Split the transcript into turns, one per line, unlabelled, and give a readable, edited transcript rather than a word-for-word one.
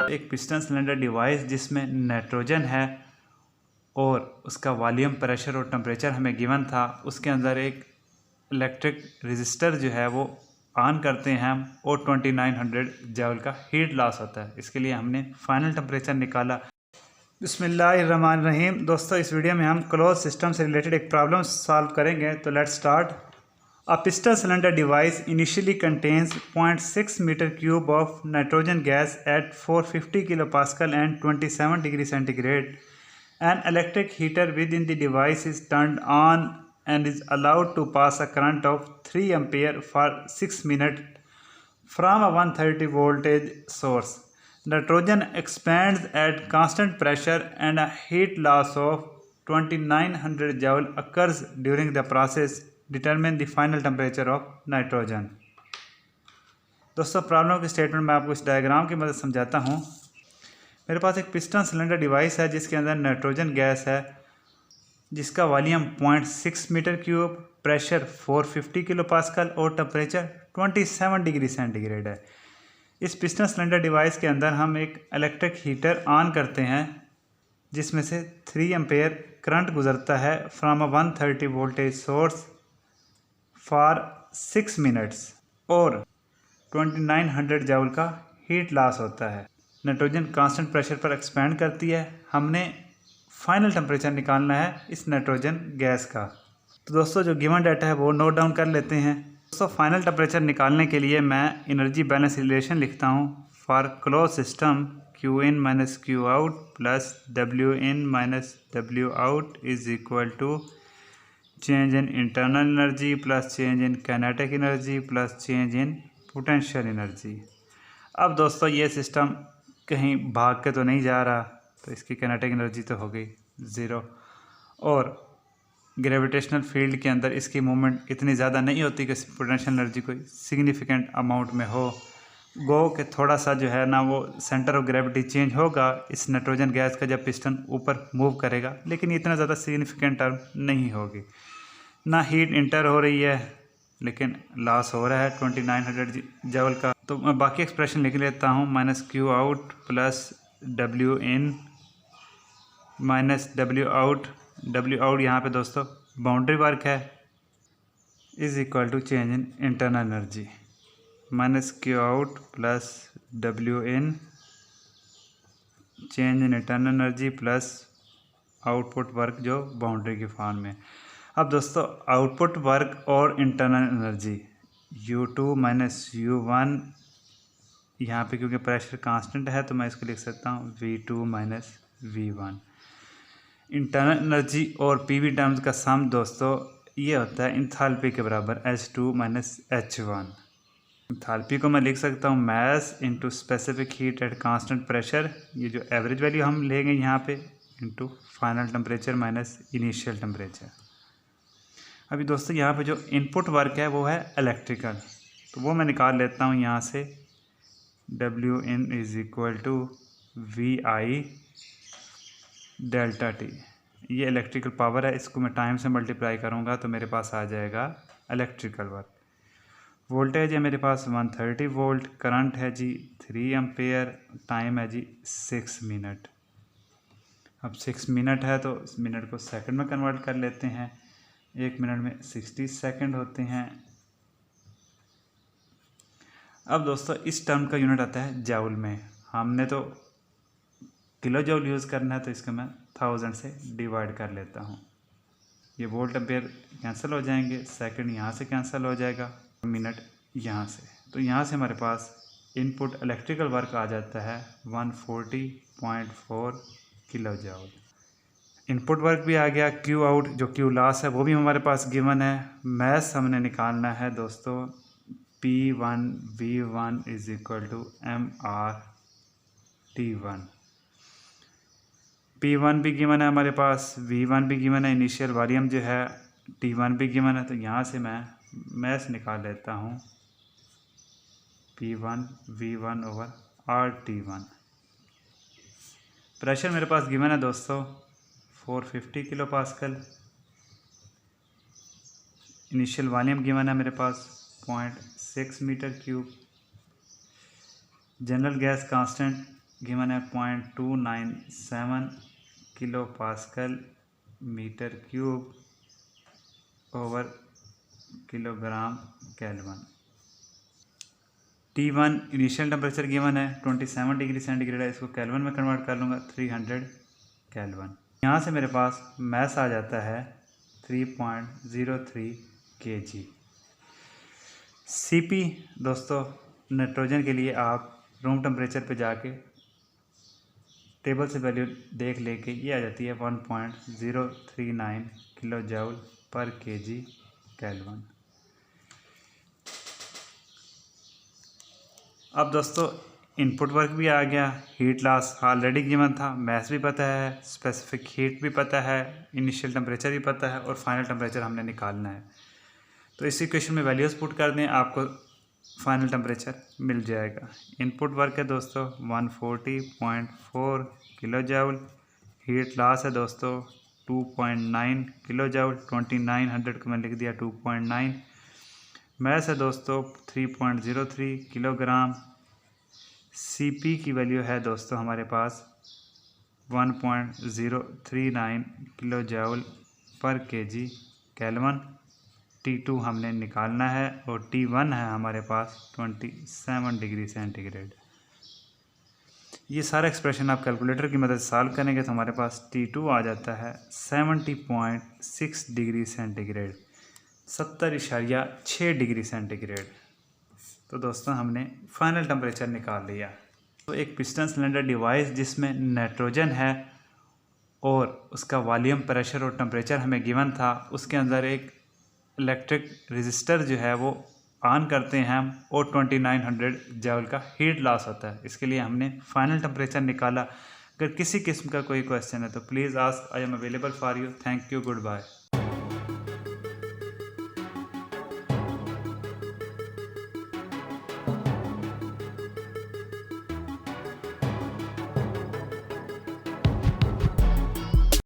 एक piston cylinder device जिसमें nitrogen है और उसका वॉल्यूम, प्रेशर और टेम्परेचर हमें गिवन था। उसके अंदर एक इलेक्ट्रिक रेजिस्टर जो है वो ऑन करते हैं हम और 2900 जूल का हीट लॉस होता है। इसके लिए हमने फाइनल टेम्परेचर निकाला। बिस्मिल्लाहिर्रहमानिर्रहीम। दोस्तों, इस वीडियो में हम क्लोज सिस्टम से रिलेटेड एक प्रॉब्लम सॉल्व करेंगे। तो let's start. A piston cylinder device initially contains 0.6 meter cube of nitrogen gas at 450 kilopascal and 27 degree centigrade. An electric heater within the device is turned on and is allowed to pass a current of 3 ampere for 6 minutes from a 130 voltage source. Nitrogen expands at constant pressure and a heat loss of 2900 joule occurs during the process. Determine the final temperature of nitrogen. दोस्तों, problem की statement मैं आपको इस diagram की मदद समझाता हूँ। मेरे पास एक पिस्टन सिलेंडर डिवाइस है जिसके अंदर नाइट्रोजन गैस है, जिसका volume 0.6 metre cube, pressure 450 kilo pascal और टेम्परेचर 27 डिग्री सेंटीग्रेड है। इस पिस्टन सिलेंडर डिवाइस के अंदर हम एक इलेक्ट्रिक हीटर ऑन करते हैं जिसमें से 3 एम्पेयर करंट गुजरता है from a 130 voltage source for 6 minutes और 2900 जूल का हीट लॉस होता है। नाइट्रोजन कांस्टेंट प्रेशर पर एक्सपैंड करती है। हमने फाइनल टेम्परेचर निकालना है इस नाइट्रोजन गैस का। तो दोस्तों, जो गिवन डाटा है वो नोट डाउन कर लेते हैं। दोस्तों, फाइनल टेम्परेचर निकालने के लिए मैं एनर्जी बैलेंस रिलेशन लिखता हूँ। For close system Q in minus Q out plus W in minus W out is equal to change in internal energy plus change in kinetic energy plus change in potential energy. अब दोस्तों, ये system कहीं भाग के तो नहीं जा रहा, तो इसकी काइनेटिक एनर्जी तो हो गई 0 और ग्रेविटेशनल फील्ड के अंदर इसकी मूवमेंट इतनी ज़्यादा नहीं होती कि पोटेंशियल एनर्जी कोई सिग्निफिकेंट अमाउंट में हो। गो के थोड़ा सा जो है ना वो सेंटर ऑफ ग्रेविटी चेंज होगा इस नाइट्रोजन गैस का जब पिस्टन ऊपर मूव करेगा, लेकिन इतना ज़्यादा सिग्निफिकेंट टर्म नहीं होगी। ना हीट इंटर हो रही है लेकिन लॉस हो रहा है 2900 जूल का। तो मैं बाकी एक्सप्रेशन लिख लेता हूँ। Minus Q out plus W in minus W out यहाँ पे दोस्तों बाउंड्री वर्क है, is equal to change in internal energy. Minus Q out plus W in change in internal energy plus output work जो boundary की form में। अब दोस्तों, output work और internal energy U2 minus U1, यहाँ पे क्योंकि प्रेशर कांस्टेंट है तो मैं इसको लिख सकता हूँ V2 minus V1। Internal energy और PV टर्म्स का सम दोस्तों ये होता है इंथैल्पी के बराबर H2 माइनस H1। इंथैल्पी को मैं लिख सकता हूँ mass into specific heat at constant pressure, ये जो एवरेज वैल्यू हम लेंगे यहाँ पे, into final temperature minus initial temperature. अभी दोस्तों, यहाँ पे जो इनपुट वर्क है वो है इलेक्ट्रिकल, तो वो मैं निकाल लेता हूँ यहाँ से। W in is equal to V I delta T. ये इलेक्ट्रिकल पावर है, इसको मैं टाइम से मल्टीप्लाई करूँगा तो मेरे पास आ जाएगा इलेक्ट्रिकल वर्क। वोल्टेज है मेरे पास 130 वोल्ट, करंट है जी 3 एम्पेयर, टाइम है जी 6 मिनट। अब 6 मिनट है तो इस मिनट को सेकंड में कन्वर्ट कर लेते हैं। 1 मिनट में 60 सेकंड होते हैं। अब दोस्तों, इस टर्म का यूनिट आता है जूल में। हमने तो किलो जूल यूज़ करना है तो इसको मैं 1000 से डिवाइड कर लेता हूँ। ये वोल्ट एम्पेयर कैंसिल हो जाएंगे, सेकंड यहाँ से कैंसिल हो जाएगा, मिनट यहाँ से। तो यहाँ से हमारे पास इनपुट इलेक्ट्रिकल वर्क आ जाता है 140.4 किलो जूल। इनपुट वर्क भी आ गया। क्यू आउट जो क्यू लॉस है वो भी हमारे पास गिवन है। मैस हमने निकालना है दोस्तों P1 V1 is equal to MR T1। P1 भी गिवन है हमारे पास, V1 भी गिवन है, इनिशियल वॉल्यूम जो है T1 भी गिवन है। तो यहाँ से मैं मैस निकाल लेता हूँ P1 V1 over RT1। Pressure मेरे पास गिवन है दोस्तों 450 kilo pascal. Initial volume given है मेरे पास 0.6 metre cube. General gas constant given है 0.297 kilo pascal metre cube over kilogram kelvin. T1 initial temperature given है 27 डिग्री सेंटीग्रेड है, इसको केल्विन में कन्वर्ट कर लूँगा 300 केल्विन। यहाँ से मेरे पास मैस आ जाता है 3.03 kg। Cp दोस्तों नाइट्रोजन के लिए आप रूम टेम्परेचर पे जाके टेबल से वैल्यू देख लेके ये आ जाती है 1.039 किलो जूल पर kg केल्विन। अब दोस्तों इनपुट वर्क भी आ गया, हीट लॉस ऑलरेडी गिवन था, मैस भी पता है, स्पेसिफिक हीट भी पता है, इनिशियल टेम्परेचर भी पता है और फाइनल टेम्परेचर हमने निकालना है। तो इस इक्वेशन में वैल्यूज़ पुट कर दें, आपको फाइनल टेम्परेचर मिल जाएगा। इनपुट वर्क है दोस्तों 140.4 किलो जूल, हीट लॉस है दोस्तों 2.9 किलो जूल, 2900 को मैंने लिख दिया 2.9। मैस है दोस्तों 3.03 किलोग्राम। Cp की वैल्यू है दोस्तों हमारे पास 1.039 किलो जूल पर kg केल्विन। T2 हमने निकालना है और T1 है हमारे पास 27 डिग्री सेंटीग्रेड। ये सारा एक्सप्रेशन आप कैलकुलेटर की मदद से सॉल्व करेंगे तो हमारे पास T2 आ जाता है 70.6 डिग्री सेंटीग्रेड, 70.6 डिग्री सेंटीग्रेड। तो दोस्तों हमने फाइनल टेम्परेचर निकाल लिया। तो एक पिस्टन सिलेंडर डिवाइस जिसमें नाइट्रोजन है और उसका वॉल्यूम, प्रेशर और टेम्परेचर हमें गिवन था, उसके अंदर एक इलेक्ट्रिक रेजिस्टर जो है वो ऑन करते हैं हम और 2900 जूल का हीट लॉस होता है। इसके लिए हमने फाइनल टेम्परेचर निकाला। अगर किसी किस्म का कोई क्वेश्चन है तो please ask, I am available for you. Thank you, good bye.